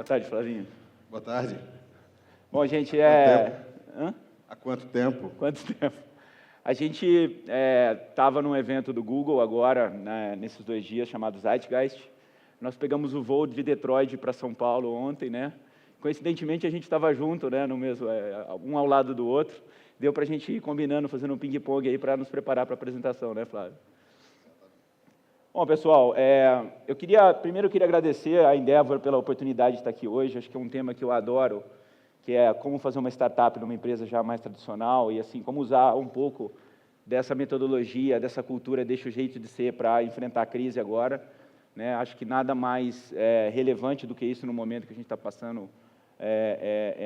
tarde, Flavinho. Boa tarde. Bom, gente, Há quanto tempo? Quanto tempo? A gente estava num evento do Google agora, né, nesses 2 dias, chamado Zeitgeist. Nós pegamos o voo de Detroit para São Paulo ontem, né? Coincidentemente, a gente estava junto, né, no mesmo, um ao lado do outro. Deu para a gente ir combinando, fazendo um ping-pong aí para nos preparar para a apresentação, né, Flávio? Bom, pessoal, primeiro eu queria agradecer à Endeavor pela oportunidade de estar aqui hoje. Acho que é um tema que eu adoro, que é como fazer uma startup numa empresa já mais tradicional e, assim, como usar um pouco dessa metodologia, dessa cultura, desse jeito de ser para enfrentar a crise agora, né? Acho que nada mais relevante do que isso no momento que a gente está passando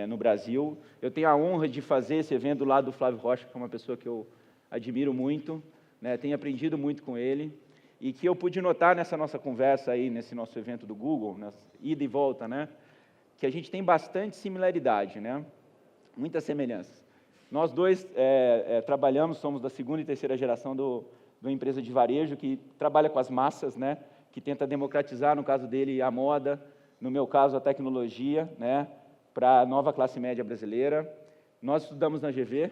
no Brasil. Eu tenho a honra de fazer esse evento do lado do Flávio Rocha, que é uma pessoa que eu admiro muito, né? Tenho aprendido muito com ele. E que eu pude notar nessa nossa conversa aí, nesse nosso evento do Google, ida e volta, né, que a gente tem bastante similaridade, né, muitas semelhanças. Nós dois trabalhamos, somos da 2ª e 3ª geração de uma empresa de varejo que trabalha com as massas, né, que tenta democratizar, no caso dele, a moda, no meu caso, a tecnologia, né, para a nova classe média brasileira. Nós estudamos na GV,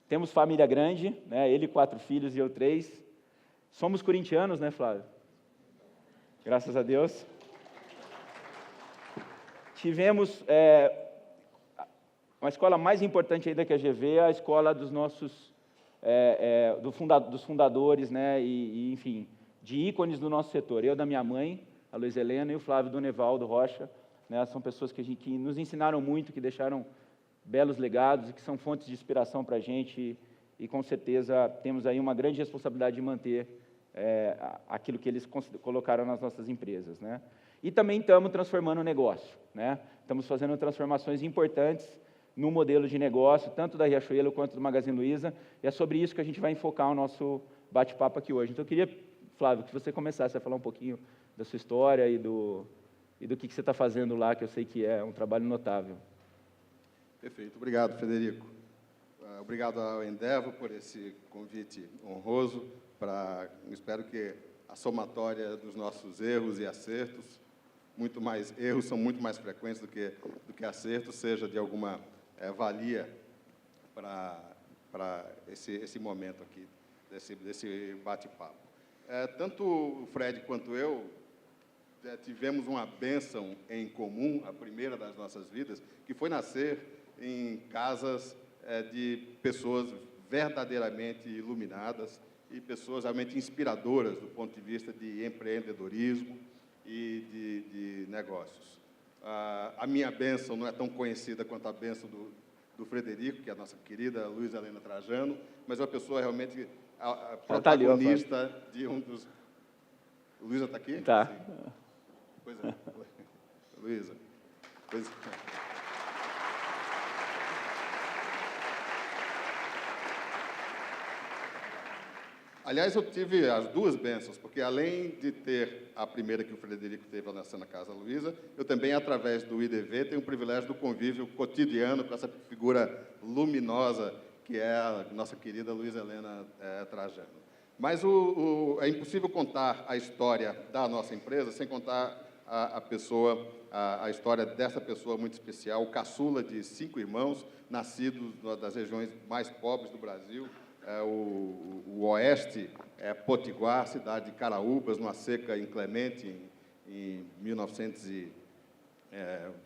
temos família grande, né, ele 4 filhos e eu 3. Somos corintianos, né, Flávio? Graças a Deus. Tivemos uma escola mais importante ainda que a GV, a escola dos nossos, dos fundadores, né, enfim, de ícones do nosso setor. Eu da minha mãe, a Luiz Helena, e o Flávio do Nevaldo Rocha, né, são pessoas que nos ensinaram muito, que deixaram belos legados e que são fontes de inspiração para a gente e com certeza temos aí uma grande responsabilidade de manter aquilo que eles colocaram nas nossas empresas, né? E também estamos transformando o negócio, né? Estamos fazendo transformações importantes no modelo de negócio, tanto da Riachuelo quanto do Magazine Luiza, e é sobre isso que a gente vai enfocar o nosso bate-papo aqui hoje. Então, eu queria, Flávio, que você começasse a falar um pouquinho da sua história e do que você está fazendo lá, que eu sei que é um trabalho notável. Perfeito. Obrigado, Frederico. Obrigado ao Endeavor por esse convite honroso. Espero que a somatória dos nossos erros e acertos, erros são muito mais frequentes do que acertos, seja de alguma valia para esse momento aqui, desse bate-papo. Tanto o Fred quanto eu tivemos uma bênção em comum, a primeira das nossas vidas, que foi nascer em casas de pessoas verdadeiramente iluminadas, e pessoas realmente inspiradoras do ponto de vista de empreendedorismo e de negócios. A minha bênção não é tão conhecida quanto a bênção do Frederico, que é a nossa querida Luiz Helena Trajano, mas é uma pessoa realmente protagonista de um dos... Luísa está aqui? Está. Pois é. Luísa. Pois é. Aliás, eu tive as 2 bênçãos, porque além de ter a primeira que o Frederico teve lá na Casa Luiza, eu também, através do IDV, tenho o privilégio do convívio cotidiano com essa figura luminosa que é a nossa querida Luiz Helena Trajano. Mas é impossível contar a história da nossa empresa sem contar a história dessa pessoa muito especial, o caçula de 5 irmãos, nascidos das regiões mais pobres do Brasil, o oeste, Potiguar, cidade de Caraúbas, numa seca inclemente em 1900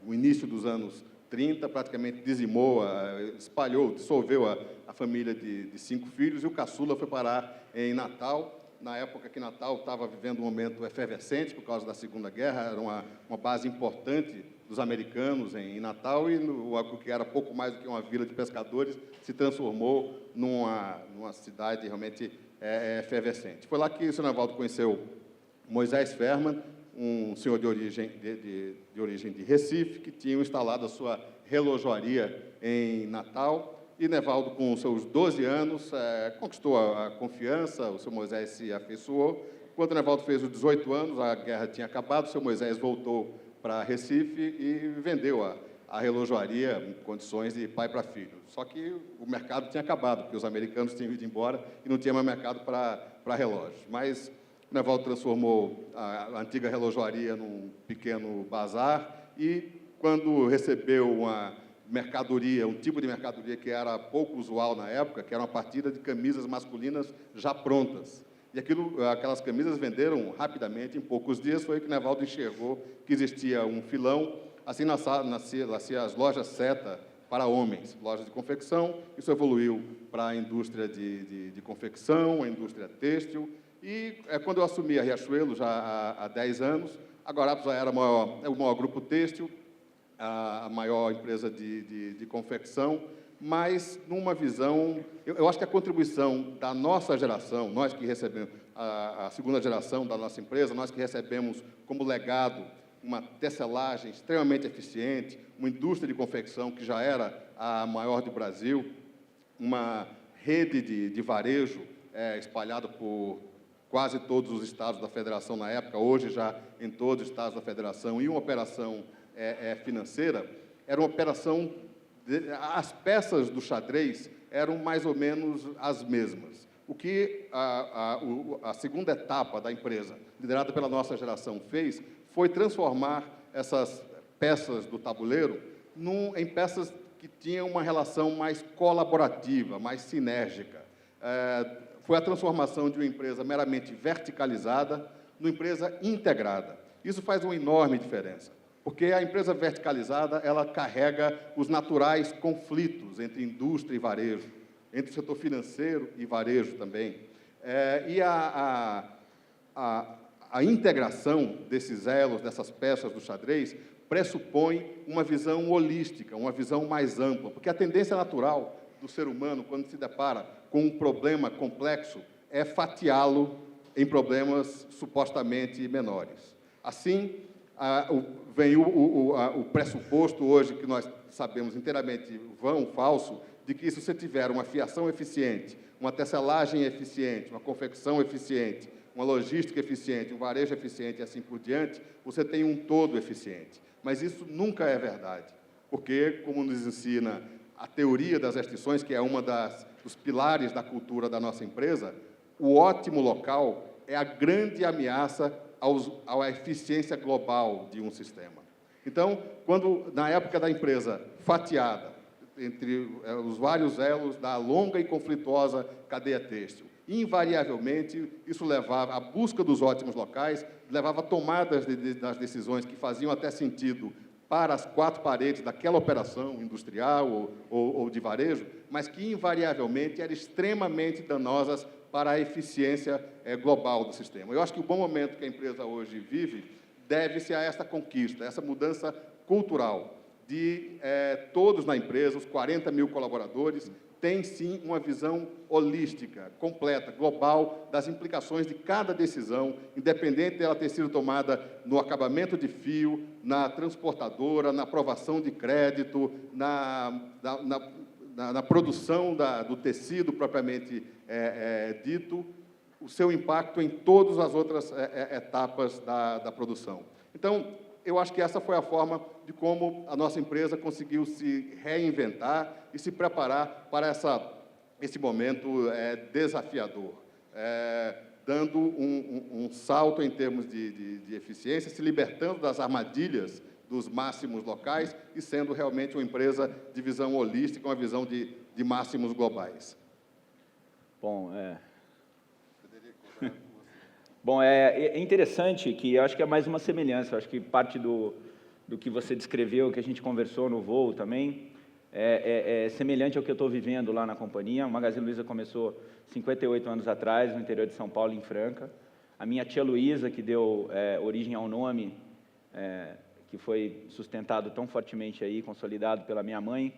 o início dos anos 30, praticamente dizimou, espalhou, dissolveu a família de 5 filhos, e o caçula foi parar em Natal, na época que Natal estava vivendo um momento efervescente por causa da Segunda Guerra, era uma base importante dos americanos em Natal, e o que era pouco mais do que uma vila de pescadores se transformou numa cidade realmente efervescente. Foi lá que o Sr. Nevaldo conheceu Moisés Ferman, um senhor de origem de Recife, que tinha instalado a sua relojoaria em Natal, e Nevaldo, com seus 12 anos, conquistou a confiança, o Sr. Moisés se afeiçoou. Quando Nevaldo fez os 18 anos, a guerra tinha acabado, o Sr. Moisés voltou para Recife e vendeu a relojoaria em condições de pai para filho. Só que o mercado tinha acabado, porque os americanos tinham ido embora e não tinha mais mercado para relógios. Mas Nevaldo transformou a antiga relojoaria num pequeno bazar e quando recebeu uma mercadoria, um tipo de mercadoria que era pouco usual na época, que era uma partida de camisas masculinas já prontas. E aquelas camisas venderam rapidamente, em poucos dias. Foi aí que o Nevaldo enxergou que existia um filão. Assim nasciam as lojas Seta para homens, lojas de confecção. Isso evoluiu para a indústria de confecção, a indústria têxtil. E quando eu assumi a Riachuelo, já há 10 anos, a Guarapos já era o maior grupo têxtil, a maior empresa de confecção, mas numa visão... Eu acho que a contribuição da nossa geração, nós que recebemos, a segunda geração da nossa empresa, nós que recebemos como legado uma tecelagem extremamente eficiente, uma indústria de confecção que já era a maior do Brasil, uma rede de varejo espalhada por quase todos os estados da federação na época, hoje já em todos os estados da federação, e uma operação financeira, era uma operação... As peças do xadrez eram mais ou menos as mesmas. O que a segunda etapa da empresa, liderada pela nossa geração, fez foi transformar essas peças do tabuleiro em peças que tinham uma relação mais colaborativa, mais sinérgica. Foi a transformação de uma empresa meramente verticalizada numa empresa integrada. Isso faz uma enorme diferença, porque a empresa verticalizada, ela carrega os naturais conflitos entre indústria e varejo, entre o setor financeiro e varejo também. E a integração desses elos, dessas peças do xadrez, pressupõe uma visão holística, uma visão mais ampla, porque a tendência natural do ser humano, quando se depara com um problema complexo, é fatiá-lo em problemas supostamente menores. Assim, vem o pressuposto hoje, que nós sabemos inteiramente vão, falso, de que se você tiver uma fiação eficiente, uma tecelagem eficiente, uma confecção eficiente, uma logística eficiente, um varejo eficiente e assim por diante, você tem um todo eficiente. Mas isso nunca é verdade, porque, como nos ensina a teoria das restrições, que é uma dos pilares da cultura da nossa empresa, o ótimo local é a grande ameaça à eficiência global de um sistema. Então, na época da empresa fatiada, entre os vários elos da longa e conflituosa cadeia têxtil, invariavelmente, isso levava à busca dos ótimos locais, levava a tomadas das decisões que faziam até sentido para as quatro paredes daquela operação industrial ou de varejo, mas que, invariavelmente, eram extremamente danosas para a eficiência global do sistema. Eu acho que o bom momento que a empresa hoje vive deve-se a essa conquista, a essa mudança cultural de todos na empresa, os 40 mil colaboradores, têm, sim, uma visão holística, completa, global, das implicações de cada decisão, independente dela ter sido tomada no acabamento de fio, na transportadora, na aprovação de crédito, na produção do tecido propriamente dito, o seu impacto em todas as outras etapas da produção. Então, eu acho que essa foi a forma de como a nossa empresa conseguiu se reinventar e se preparar para esse momento desafiador, dando um salto em termos de eficiência, se libertando das armadilhas dos máximos locais e sendo realmente uma empresa de visão holística, uma visão de máximos globais. Bom, Bom, é interessante que eu acho que é mais uma semelhança. Eu acho que parte do que você descreveu, que a gente conversou no voo também, é semelhante ao que eu estou vivendo lá na companhia. O Magazine Luiza começou 58 anos atrás, no interior de São Paulo, em Franca. A minha tia Luísa, que deu origem ao nome, que foi sustentado tão fortemente aí, consolidado pela minha mãe,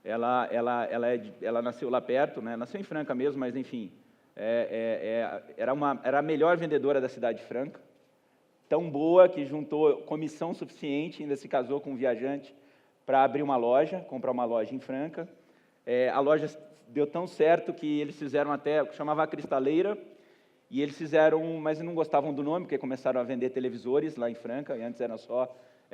ela nasceu lá perto, né? Nasceu em Franca mesmo, mas, enfim, era a melhor vendedora da cidade de Franca, tão boa que juntou comissão suficiente, ainda se casou com um viajante para abrir uma loja, comprar uma loja em Franca. A loja deu tão certo que eles fizeram até, chamava a Cristaleira, e eles fizeram, mas não gostavam do nome, porque começaram a vender televisores lá em Franca, e antes eram só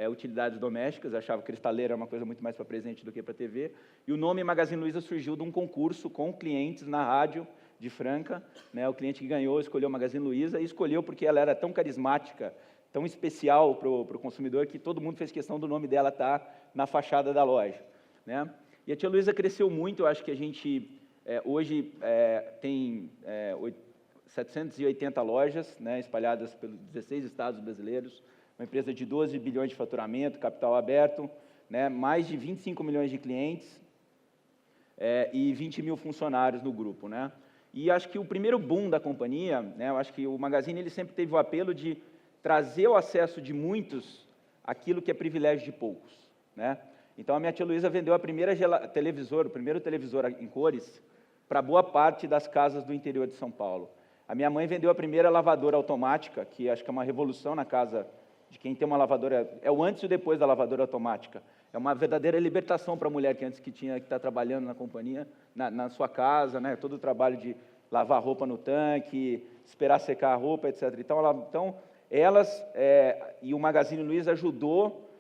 utilidades domésticas, achavam que Cristaleira era uma coisa muito mais para presente do que para TV, e o nome Magazine Luiza surgiu de um concurso com clientes na rádio de Franca, né? O cliente que ganhou escolheu Magazine Luiza, e escolheu porque ela era tão carismática, tão especial para o consumidor que todo mundo fez questão do nome dela estar na fachada da loja, né? E a Tia Luísa cresceu muito, eu acho que a gente hoje tem 780 lojas, né, espalhadas pelos 16 estados brasileiros, uma empresa de 12 bilhões de faturamento, capital aberto, né, mais de 25 milhões de clientes e 20 mil funcionários no grupo, né? E acho que o primeiro boom da companhia, né, eu acho que o Magazine ele sempre teve o apelo de trazer o acesso de muitos àquilo que é privilégio de poucos, né? Então, a minha tia Luísa vendeu o primeiro televisor em cores para boa parte das casas do interior de São Paulo. A minha mãe vendeu a primeira lavadora automática, que acho que é uma revolução na casa de quem tem uma lavadora, é o antes e o depois da lavadora automática. É uma verdadeira libertação para a mulher que antes que tinha que estar trabalhando na companhia, na sua casa, né, todo o trabalho de lavar roupa no tanque, esperar secar a roupa, etc. Então elas e o Magazine Luiza ajudou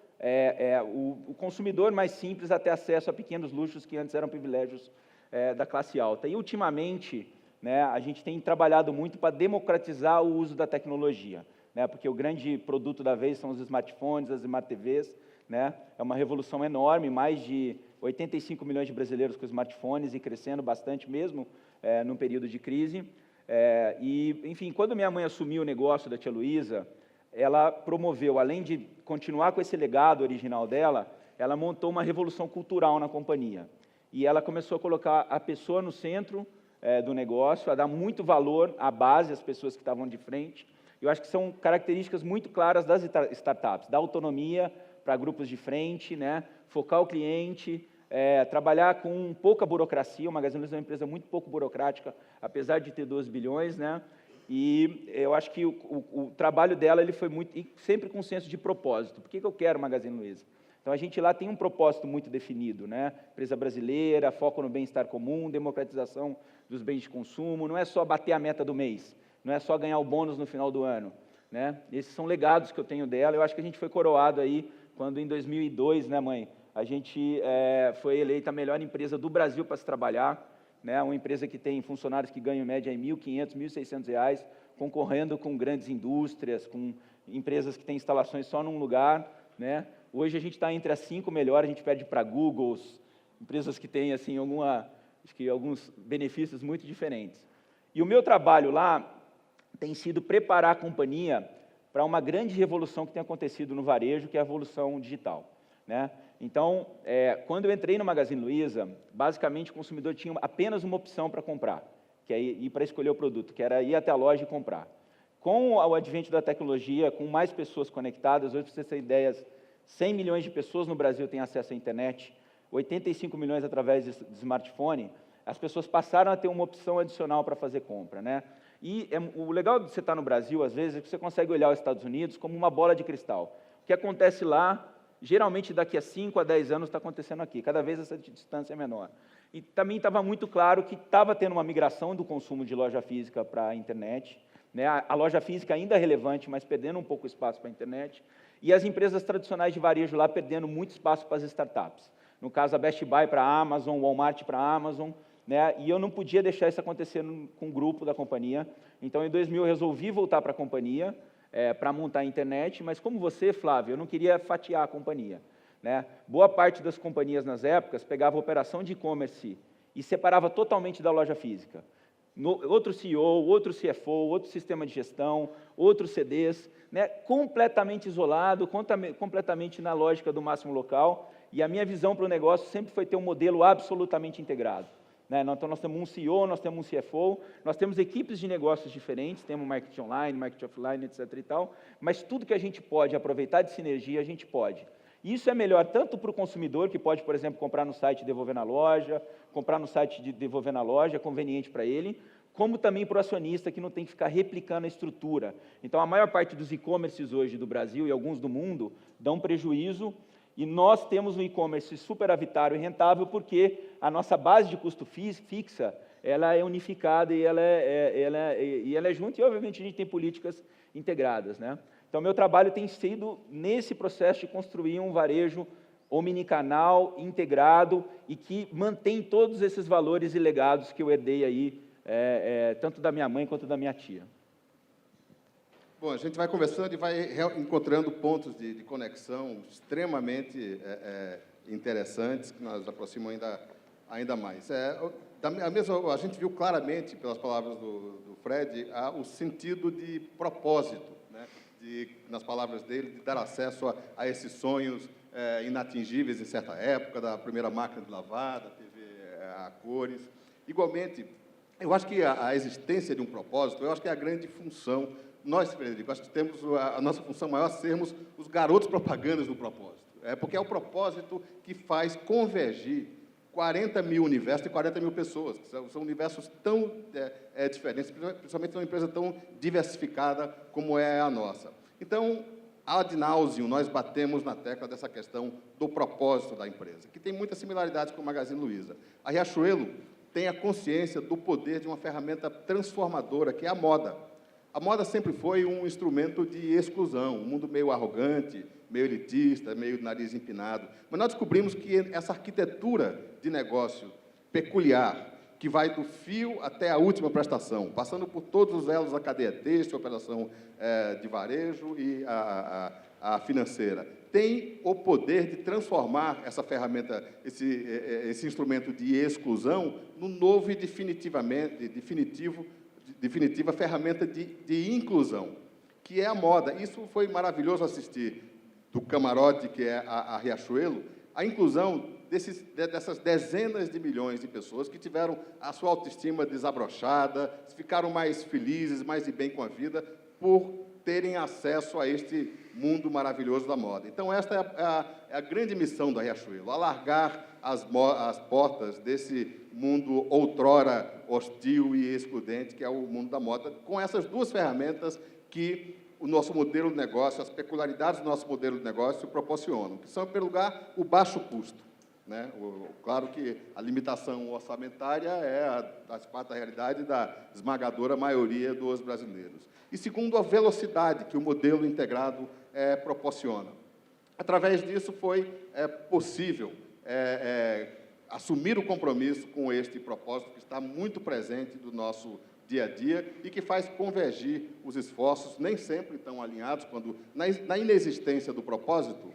o consumidor mais simples a ter acesso a pequenos luxos que antes eram privilégios da classe alta. E, ultimamente, né, a gente tem trabalhado muito para democratizar o uso da tecnologia, né, porque o grande produto da vez são os smartphones, as Smart TVs, né, é uma revolução enorme, mais de 85 milhões de brasileiros com smartphones e crescendo bastante mesmo num período de crise. E, enfim, quando minha mãe assumiu o negócio da Tia Luísa, ela promoveu, além de continuar com esse legado original dela, ela montou uma revolução cultural na companhia. E ela começou a colocar a pessoa no centro do negócio, a dar muito valor à base, às pessoas que estavam de frente. Eu acho que são características muito claras das startups, dar autonomia para grupos de frente, né? Focar o cliente, trabalhar com pouca burocracia. O Magazine Luiza é uma empresa muito pouco burocrática, apesar de ter 12 bilhões, né? E eu acho que o trabalho dela ele foi muito, e sempre com um senso de propósito. Por que eu quero o Magazine Luiza? Então, a gente lá tem um propósito muito definido, né? Empresa brasileira, foco no bem-estar comum, democratização dos bens de consumo, não é só bater a meta do mês, não é só ganhar o bônus no final do ano, né? Esses são legados que eu tenho dela. Eu acho que a gente foi coroado aí, quando em 2002, né, mãe? A gente foi eleita a melhor empresa do Brasil para se trabalhar, né, uma empresa que tem funcionários que ganham em média R$ 1.500, R$ 1.600, concorrendo com grandes indústrias, com empresas que têm instalações só num lugar, né? Hoje a gente está entre as 5 melhores, a gente pede para Google, empresas que têm assim, alguns benefícios muito diferentes. E o meu trabalho lá tem sido preparar a companhia para uma grande revolução que tem acontecido no varejo, que é a revolução digital, né? Então, quando eu entrei no Magazine Luiza, basicamente o consumidor tinha apenas uma opção para comprar, que é ir para escolher o produto, que era ir até a loja e comprar. Com o advento da tecnologia, com mais pessoas conectadas, hoje, para vocês terem ideias, 100 milhões de pessoas no Brasil têm acesso à internet, 85 milhões através de smartphone, as pessoas passaram a ter uma opção adicional para fazer compra, né? E o legal de você estar no Brasil, às vezes, é que você consegue olhar os Estados Unidos como uma bola de cristal. O que acontece lá, geralmente daqui a 5 a 10 anos está acontecendo aqui, cada vez essa distância é menor. E também estava muito claro que estava tendo uma migração do consumo de loja física para a internet, né? A loja física ainda é relevante, mas perdendo um pouco espaço para a internet, e as empresas tradicionais de varejo lá perdendo muito espaço para as startups. No caso, a Best Buy para a Amazon, o Walmart para a Amazon, né? E eu não podia deixar isso acontecer com o grupo da companhia. Então, em 2000, eu resolvi voltar para a companhia, para montar a internet, mas como você, Flávio, eu não queria fatiar a companhia, né? Boa parte das companhias, nas épocas, pegava a operação de e-commerce e separava totalmente da loja física. Outro CEO, outro CFO, outro sistema de gestão, outros CDs, né? Completamente isolado, completamente na lógica do máximo local, e a minha visão para o negócio sempre foi ter um modelo absolutamente integrado, né? Então, nós temos um CEO, nós temos um CFO, nós temos equipes de negócios diferentes, temos marketing online, marketing offline, etc. e tal, mas tudo que a gente pode aproveitar de sinergia, a gente pode. Isso é melhor tanto para o consumidor, que pode, por exemplo, comprar no site e devolver na loja, comprar no site e devolver na loja, é conveniente para ele, como também para o acionista, que não tem que ficar replicando a estrutura. Então, a maior parte dos e-commerces hoje do Brasil e alguns do mundo dão prejuízo, e nós temos um e-commerce superavitário e rentável porque a nossa base de custo fixa, ela é unificada e ela é junta, e obviamente a gente tem políticas integradas, né? Então, meu trabalho tem sido nesse processo de construir um varejo omnicanal, integrado e que mantém todos esses valores e legados que eu herdei aí, tanto da minha mãe quanto da minha tia. Bom, a gente vai conversando e vai encontrando pontos de conexão extremamente interessantes, que nos aproximam ainda mais. A gente viu claramente, pelas palavras do Fred, o sentido de propósito, né? Nas palavras dele, de dar acesso a esses sonhos inatingíveis em certa época, da primeira máquina de lavar, da TV a cores. Igualmente, eu acho que a existência de um propósito, eu acho que é a grande função. Nós, Frederico, acho que temos a nossa função maior sermos os garotos propagandas do propósito. Porque é o propósito que faz convergir 40 mil universos e 40 mil pessoas, que são universos tão diferentes, principalmente numa empresa tão diversificada como é a nossa. Então, ad nauseam, nós batemos na tecla dessa questão do propósito da empresa, que tem muitas similaridades com o Magazine Luiza. A Riachuelo tem a consciência do poder de uma ferramenta transformadora, que é a moda. A moda sempre foi um instrumento de exclusão, um mundo meio arrogante, meio elitista, meio de nariz empinado. Mas nós descobrimos que essa arquitetura de negócio peculiar, que vai do fio até a última prestação, passando por todos os elos da cadeia têxtil, operação de varejo e a financeira, tem o poder de transformar essa ferramenta, esse instrumento de exclusão, no novo e definitiva ferramenta de inclusão, que é a moda. Isso foi maravilhoso assistir do camarote, que é a Riachuelo, a inclusão dessas dezenas de milhões de pessoas que tiveram a sua autoestima desabrochada, ficaram mais felizes, mais de bem com a vida, por terem acesso a este mundo maravilhoso da moda. Então, esta é a grande missão da Riachuelo, alargar as portas desse mundo outrora hostil e excludente, que é o mundo da moda, com essas duas ferramentas que o nosso modelo de negócio, as peculiaridades do nosso modelo de negócio proporcionam, que são, em primeiro lugar, o baixo custo, né? Claro que a limitação orçamentária faz parte da realidade da esmagadora maioria dos brasileiros. E, segundo, a velocidade que o modelo integrado proporciona. Através disso, foi possível assumir o compromisso com este propósito que está muito presente do nosso dia a dia e que faz convergir os esforços, nem sempre estão alinhados, quando, na inexistência do propósito,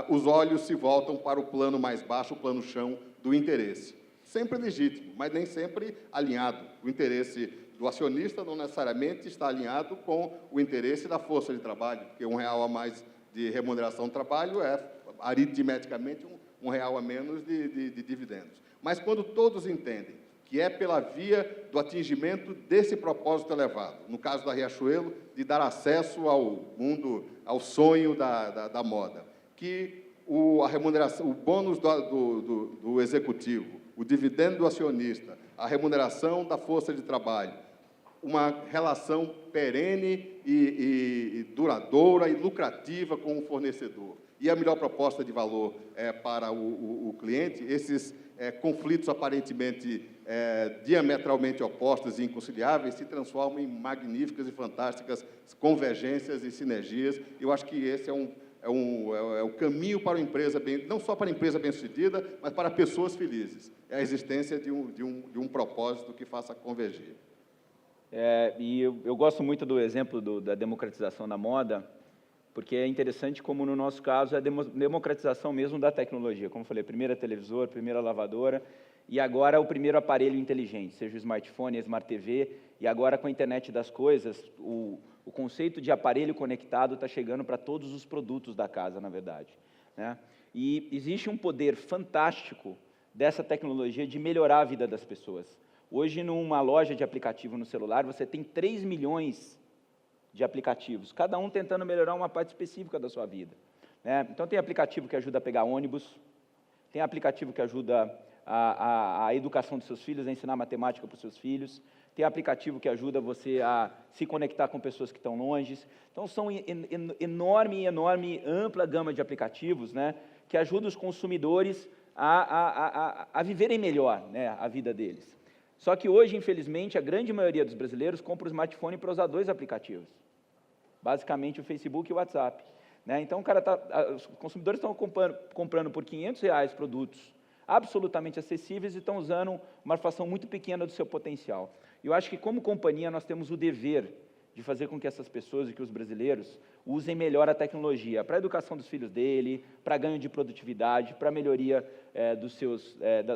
os olhos se voltam para o plano mais baixo, o plano chão do interesse. Sempre legítimo, mas nem sempre alinhado. O interesse do acionista não necessariamente está alinhado com o interesse da força de trabalho, porque R$1 a mais de remuneração do trabalho é, aritmeticamente, R$1 a menos de dividendos. Mas quando todos entendem que é pela via do atingimento desse propósito elevado, no caso da Riachuelo, de dar acesso ao mundo, ao sonho da moda, que a remuneração, o bônus do executivo, o dividendo do acionista, a remuneração da força de trabalho, uma relação perene e duradoura e lucrativa com o fornecedor, e a melhor proposta de valor para o cliente, esses conflitos aparentemente diametralmente opostos e inconciliáveis se transformam em magníficas e fantásticas convergências e sinergias. Eu acho que esse é o caminho para uma empresa não só para a empresa bem-sucedida, mas para pessoas felizes. É a existência de um propósito que faça convergir. E eu gosto muito do exemplo da democratização da moda, porque é interessante como, no nosso caso, é a democratização mesmo da tecnologia. Como eu falei, primeira televisor, primeira lavadora, e agora o primeiro aparelho inteligente, seja o smartphone, a Smart TV, e agora com a internet das coisas, o conceito de aparelho conectado está chegando para todos os produtos da casa, na verdade, né? E existe um poder fantástico dessa tecnologia de melhorar a vida das pessoas. Hoje, numa loja de aplicativo no celular, você tem 3 milhões de aplicativos, cada um tentando melhorar uma parte específica da sua vida, né? Então, tem aplicativo que ajuda a pegar ônibus, tem aplicativo que ajuda a educação dos seus filhos, a ensinar matemática para os seus filhos, tem aplicativo que ajuda você a se conectar com pessoas que estão longe. Então, são enorme, ampla gama de aplicativos, né, que ajudam os consumidores a viverem melhor, né, a vida deles. Só que hoje, infelizmente, a grande maioria dos brasileiros compra o smartphone para usar 2 aplicativos, basicamente o Facebook e o WhatsApp, né? Então, os consumidores estão comprando por R$500 produtos absolutamente acessíveis e estão usando uma fração muito pequena do seu potencial. Eu acho que, como companhia, nós temos o dever de fazer com que essas pessoas e que os brasileiros usem melhor a tecnologia para a educação dos filhos dele, para ganho de produtividade, para a melhoria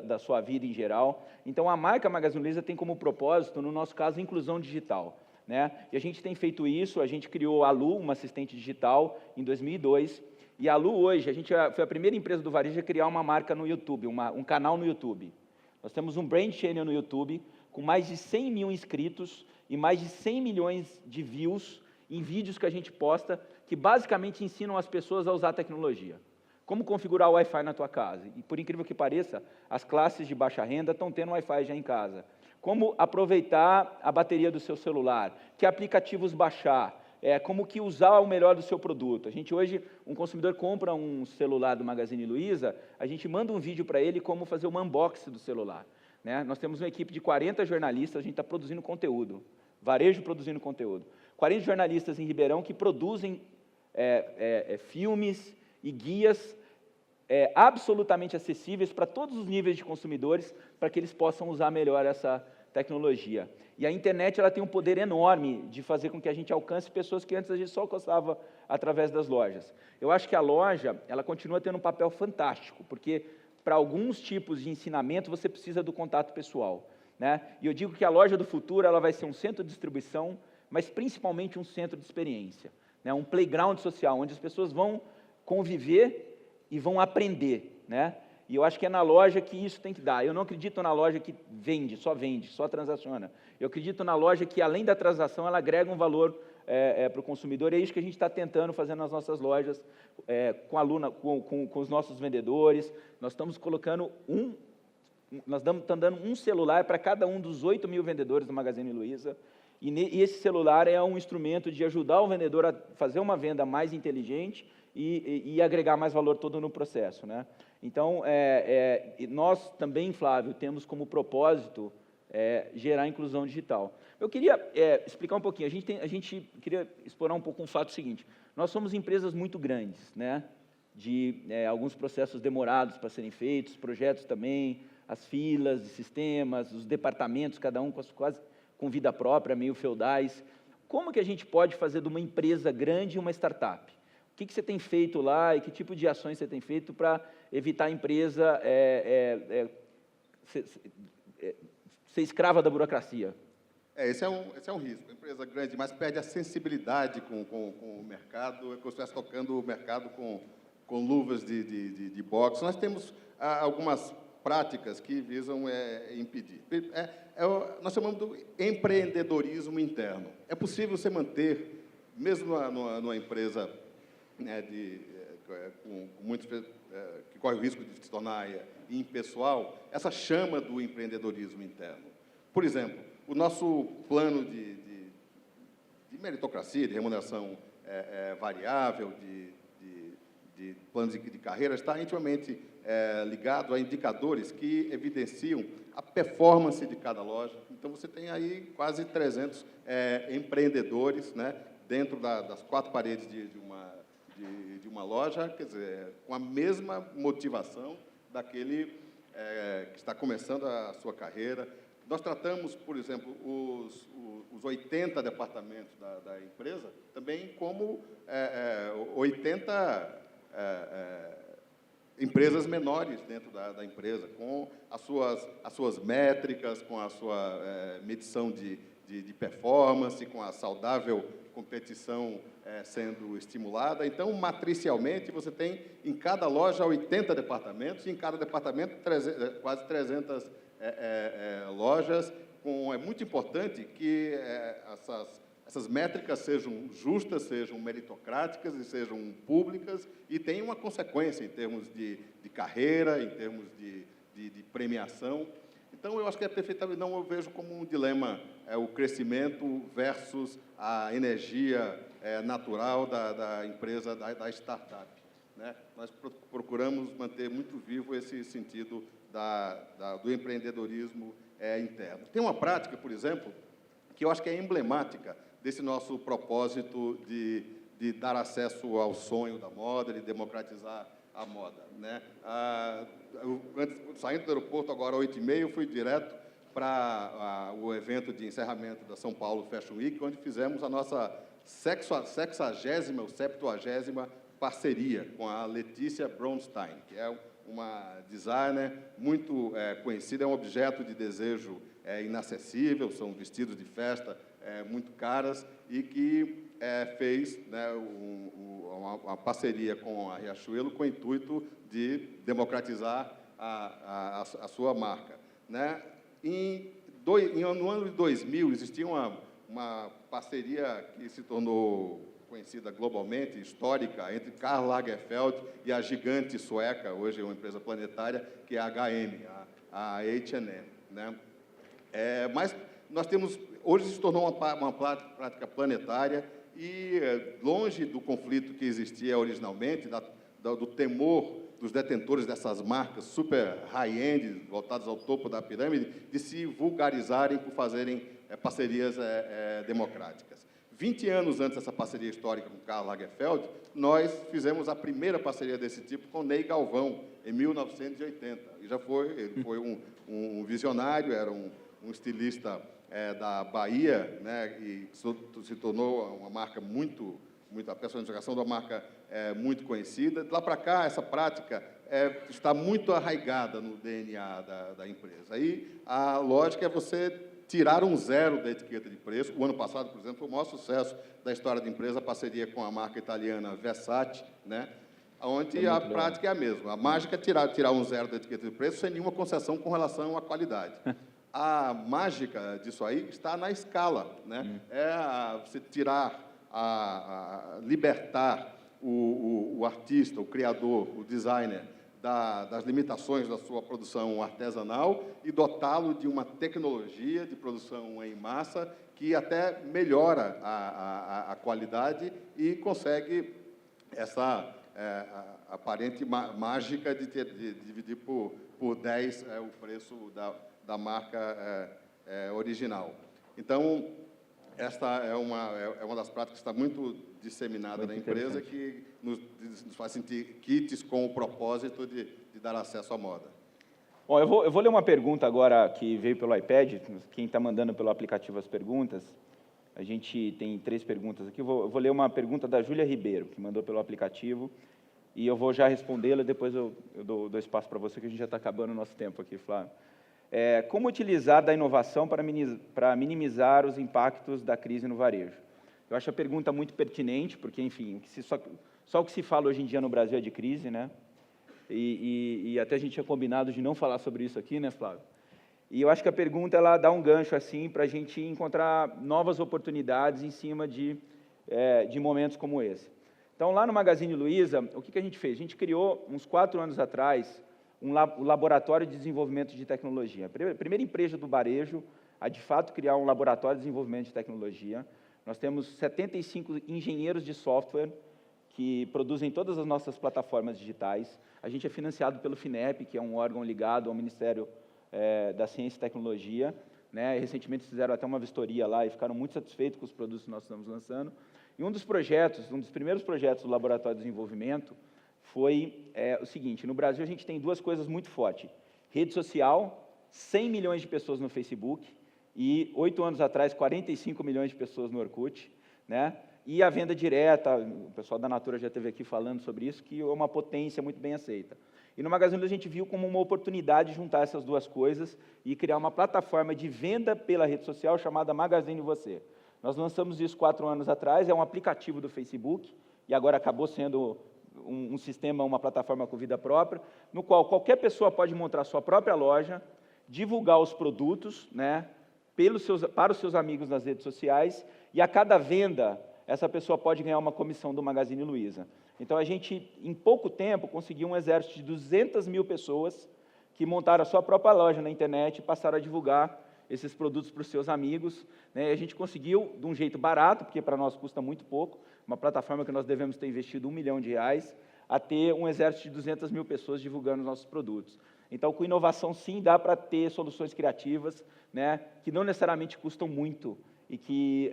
da sua vida em geral. Então, a marca Magazine Luiza tem como propósito, no nosso caso, inclusão digital, né? E a gente tem feito isso, a gente criou a Lu, uma assistente digital, em 2002, e a Lu hoje, a gente foi a primeira empresa do varejo a criar uma marca no YouTube, um canal no YouTube. Nós temos um brand channel no YouTube, com mais de 100 mil inscritos e mais de 100 milhões de views em vídeos que a gente posta, que basicamente ensinam as pessoas a usar a tecnologia. Como configurar o Wi-Fi na tua casa. E, por incrível que pareça, as classes de baixa renda estão tendo Wi-Fi já em casa. Como aproveitar a bateria do seu celular, que aplicativos baixar, como que usar o melhor do seu produto. A gente hoje, um consumidor compra um celular do Magazine Luiza, a gente manda um vídeo para ele como fazer um unboxing do celular, né? Nós temos uma equipe de 40 jornalistas, a gente está produzindo conteúdo, varejo produzindo conteúdo. 40 jornalistas em Ribeirão que produzem filmes e guias absolutamente acessíveis para todos os níveis de consumidores, para que eles possam usar melhor essa tecnologia. E a internet ela tem um poder enorme de fazer com que a gente alcance pessoas que antes a gente só alcançava através das lojas. Eu acho que a loja ela continua tendo um papel fantástico, porque para alguns tipos de ensinamento você precisa do contato pessoal, né? E eu digo que a loja do futuro ela vai ser um centro de distribuição, mas principalmente um centro de experiência, né? Um playground social, onde as pessoas vão conviver e vão aprender, né? E eu acho que é na loja que isso tem que dar. Eu não acredito na loja que vende, só transaciona. Eu acredito na loja que, além da transação, ela agrega um valor para o consumidor. É isso que a gente está tentando fazer nas nossas lojas, com os nossos vendedores. Nós estamos colocando nós estamos dando um celular para cada um dos 8 mil vendedores do Magazine Luiza. E esse celular é um instrumento de ajudar o vendedor a fazer uma venda mais inteligente e agregar mais valor todo no processo, né? Então, nós também, Flávio, temos como propósito gerar inclusão digital. Eu queria explicar um pouquinho, a gente queria explorar um pouco um fato seguinte: nós somos empresas muito grandes, né? De alguns processos demorados para serem feitos, projetos também, as filas de sistemas, os departamentos, cada um quase com vida própria, meio feudais. Como que a gente pode fazer de uma empresa grande uma startup? O que você tem feito lá e que tipo de ações você tem feito para evitar a empresa ser escrava da burocracia? Esse é um risco. A empresa grande, mas perde a sensibilidade com o mercado, é como se estivesse tocando o mercado com luvas de boxe. Nós temos algumas práticas que visam impedir. Nós chamamos do empreendedorismo interno. É possível você manter, mesmo numa empresa, né, com muitos que corre o risco de se tornar impessoal, essa chama do empreendedorismo interno. Por exemplo, o nosso plano de meritocracia, de remuneração variável, de planos de carreira, está intimamente ligado a indicadores que evidenciam a performance de cada loja. Então, você tem aí quase 300 empreendedores, né, dentro das 4 paredes de uma loja, quer dizer, com a mesma motivação daquele que está começando a sua carreira. Nós tratamos, por exemplo, os 80 departamentos da empresa também como 80 empresas menores dentro da empresa, com as suas métricas, com a sua medição de performance, com a saudável competição sendo estimulada. Então, matricialmente, você tem em cada loja 80 departamentos, e em cada departamento quase 300 lojas. É muito importante que essas métricas sejam justas, sejam meritocráticas e sejam públicas e tenham uma consequência em termos de carreira, em termos de premiação. Então, eu acho que perfeitamente, não eu vejo como um dilema o crescimento versus a energia natural da empresa, da startup, né? Nós procuramos manter muito vivo esse sentido do empreendedorismo interno. Tem uma prática, por exemplo, que eu acho que é emblemática desse nosso propósito de dar acesso ao sonho da moda, de democratizar a moda, né? Saindo do aeroporto agora às 8h30, eu fui direto para o evento de encerramento da São Paulo Fashion Week, onde fizemos a nossa 60ª ou 70ª parceria com a Letícia Bronstein, que é uma designer muito conhecida, é um objeto de desejo inacessível, são vestidos de festa muito caras, e que fez, né, uma parceria com a Riachuelo com o intuito de democratizar a sua marca, né? No ano de 2000, existia uma parceria que se tornou conhecida globalmente, histórica, entre Karl Lagerfeld e a gigante sueca, hoje é uma empresa planetária, que é a H&M, a H&M, né? Mas nós temos, hoje se tornou uma prática planetária e, longe do conflito que existia originalmente, do temor dos detentores dessas marcas super high-end, voltadas ao topo da pirâmide, de se vulgarizarem por fazerem parcerias democráticas. 20 anos antes dessa parceria histórica com Karl Lagerfeld, nós fizemos a primeira parceria desse tipo com Ney Galvão, em 1980. E ele foi um visionário, era um estilista da Bahia, né, e se tornou uma marca a personificação da marca muito conhecida. De lá para cá, essa prática está muito arraigada no DNA da empresa. Aí, a lógica é você tirar um zero da etiqueta de preço. O ano passado, por exemplo, foi o maior sucesso da história da empresa, a parceria com a marca italiana Versace, né, onde a prática é a mesma. A mágica é tirar um zero da etiqueta de preço sem nenhuma concessão com relação à qualidade. A mágica disso aí está na escala, né? Você libertar o artista, o criador, o designer, das limitações da sua produção artesanal e dotá-lo de uma tecnologia de produção em massa que até melhora a qualidade e consegue essa aparente mágica de dividir por 10 o preço da marca original. Então, esta é uma das práticas que está muito disseminada na empresa, que nos faz sentir kits com o propósito de dar acesso à moda. Bom, eu vou ler uma pergunta agora que veio pelo iPad, quem está mandando pelo aplicativo as perguntas. A gente tem 3 perguntas aqui, eu vou ler uma pergunta da Júlia Ribeiro, que mandou pelo aplicativo, e eu vou já respondê-la, depois eu dou espaço para você, que a gente já está acabando o nosso tempo aqui, Flávio. Como utilizar da inovação para minimizar os impactos da crise no varejo? Eu acho a pergunta muito pertinente, porque, enfim, só o que se fala hoje em dia no Brasil é de crise, né? E até a gente tinha combinado de não falar sobre isso aqui, né, Flávio? E eu acho que a pergunta ela dá um gancho assim para a gente encontrar novas oportunidades em cima de momentos como esse. Então, lá no Magazine Luiza, o que a gente fez? A gente criou, uns 4 anos atrás, o Laboratório de Desenvolvimento de Tecnologia. A primeira empresa do varejo a, de fato, criar um laboratório de desenvolvimento de tecnologia. Nós temos 75 engenheiros de software que produzem todas as nossas plataformas digitais. A gente é financiado pelo FINEP, que é um órgão ligado ao Ministério da Ciência e Tecnologia, né? E recentemente fizeram até uma vistoria lá e ficaram muito satisfeitos com os produtos que nós estamos lançando. E um dos primeiros projetos do Laboratório de Desenvolvimento foi o seguinte: no Brasil a gente tem 2 coisas muito fortes. Rede social, 100 milhões de pessoas no Facebook, e 8 anos atrás, 45 milhões de pessoas no Orkut, né? E a venda direta, o pessoal da Natura já esteve aqui falando sobre isso, que é uma potência muito bem aceita. E no Magazine Luiza a gente viu como uma oportunidade de juntar essas 2 coisas e criar uma plataforma de venda pela rede social chamada Magazine Você. Nós lançamos isso 4 anos atrás, é um aplicativo do Facebook, e agora acabou sendo um sistema, uma plataforma com vida própria, no qual qualquer pessoa pode montar sua própria loja, divulgar os produtos, né, para os seus amigos nas redes sociais, e a cada venda, essa pessoa pode ganhar uma comissão do Magazine Luiza. Então, a gente, em pouco tempo, conseguiu um exército de 200 mil pessoas que montaram a sua própria loja na internet e passaram a divulgar esses produtos para os seus amigos, né? E a gente conseguiu, de um jeito barato, porque para nós custa muito pouco, uma plataforma que nós devemos ter investido R$1 milhão, a ter um exército de 200 mil pessoas divulgando os nossos produtos. Então, com inovação, sim, dá para ter soluções criativas, né, que não necessariamente custam muito e que,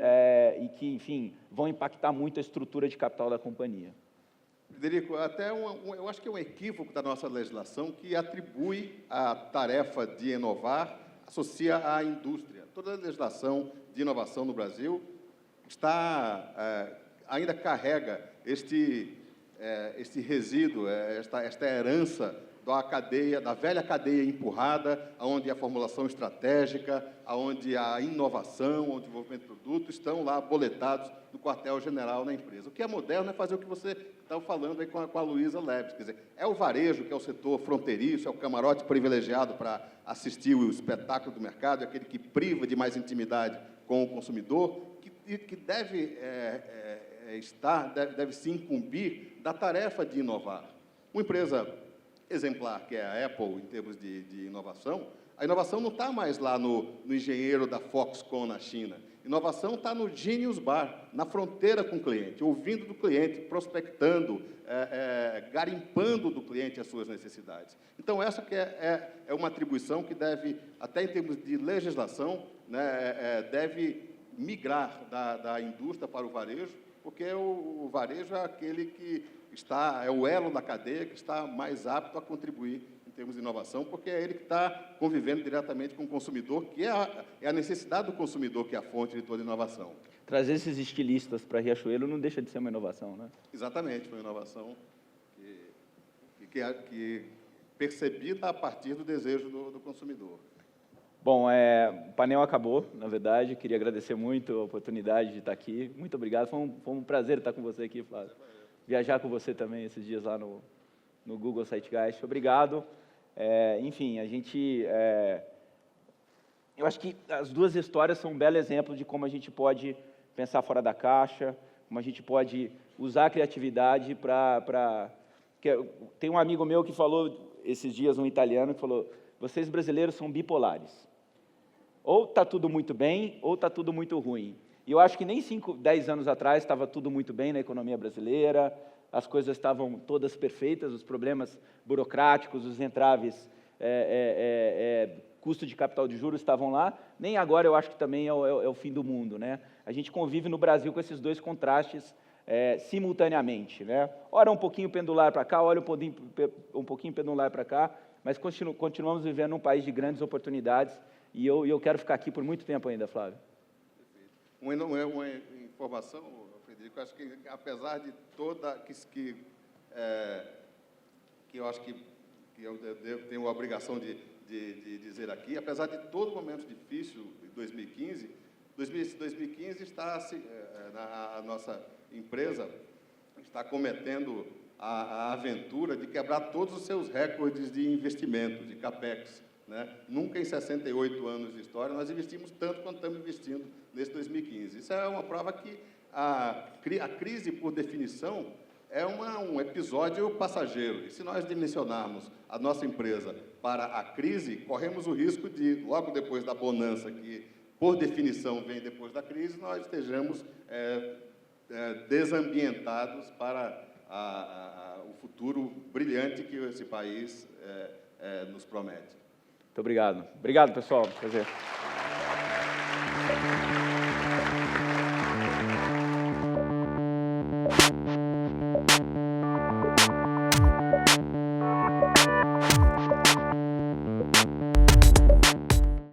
enfim, vão impactar muito a estrutura de capital da companhia. Frederico, eu acho que é um equívoco da nossa legislação que atribui a tarefa de inovar associa à indústria. Toda a legislação de inovação no Brasil ainda carrega este resíduo, esta herança da velha cadeia empurrada, onde a formulação estratégica, onde a inovação, o desenvolvimento de produto estão lá boletados no quartel-general na empresa. O que é moderno é fazer o que você está falando aí com a Luiza Labs, quer dizer, é o varejo, que é o setor fronteiriço, é o camarote privilegiado para assistir o espetáculo do mercado, é aquele que priva de mais intimidade com o consumidor, que deve deve se incumbir da tarefa de inovar. Uma empresa exemplar, que é a Apple, em termos de inovação, a inovação não está mais lá no engenheiro da Foxconn na China. Inovação está no Genius Bar, na fronteira com o cliente, ouvindo do cliente, prospectando, garimpando do cliente as suas necessidades. Então, essa que é uma atribuição que deve, até em termos de legislação, né, deve migrar da indústria para o varejo, porque o varejo é aquele que é o elo da cadeia que está mais apto a contribuir em termos de inovação, porque é ele que está convivendo diretamente com o consumidor, que é a necessidade do consumidor que é a fonte de toda inovação. Trazer esses estilistas para Riachuelo não deixa de ser uma inovação, né? Exatamente, foi uma inovação que percebida a partir do desejo do consumidor. Bom, o painel acabou, na verdade. Queria agradecer muito a oportunidade de estar aqui. Muito obrigado. Foi um prazer estar com você aqui, Flávio. Viajar com você também esses dias lá no Google Zeitgeist. Obrigado. Enfim, eu acho que as duas histórias são um belo exemplo de como a gente pode pensar fora da caixa, como a gente pode usar a criatividade para... Tem um amigo meu que falou esses dias, um italiano, que falou: vocês brasileiros são bipolares. Ou está tudo muito bem, ou está tudo muito ruim. E eu acho que nem 5, 10 anos atrás estava tudo muito bem na economia brasileira, as coisas estavam todas perfeitas, os problemas burocráticos, os entraves, custo de capital de juros estavam lá. Nem agora eu acho que também é o fim do mundo, né? A gente convive no Brasil com esses dois contrastes simultaneamente, né? Ora um pouquinho pendular para cá, ora um pouquinho pendular para cá, mas continuamos vivendo num país de grandes oportunidades, e eu quero ficar aqui por muito tempo ainda, Flávio. Uma informação, Frederico, acho que apesar de toda... que eu acho que eu tenho a obrigação de dizer aqui, apesar de todo momento difícil de 2015, 2015 a nossa empresa está cometendo a aventura de quebrar todos os seus recordes de investimento, de CAPEX. Né? Nunca em 68 anos de história nós investimos tanto quanto estamos investindo nesse 2015. Isso é uma prova que a crise, por definição, é um episódio passageiro. E se nós dimensionarmos a nossa empresa para a crise, corremos o risco de, logo depois da bonança, que por definição vem depois da crise, nós estejamos desambientados para o futuro brilhante que esse país nos promete. Muito obrigado. Obrigado, pessoal. Prazer.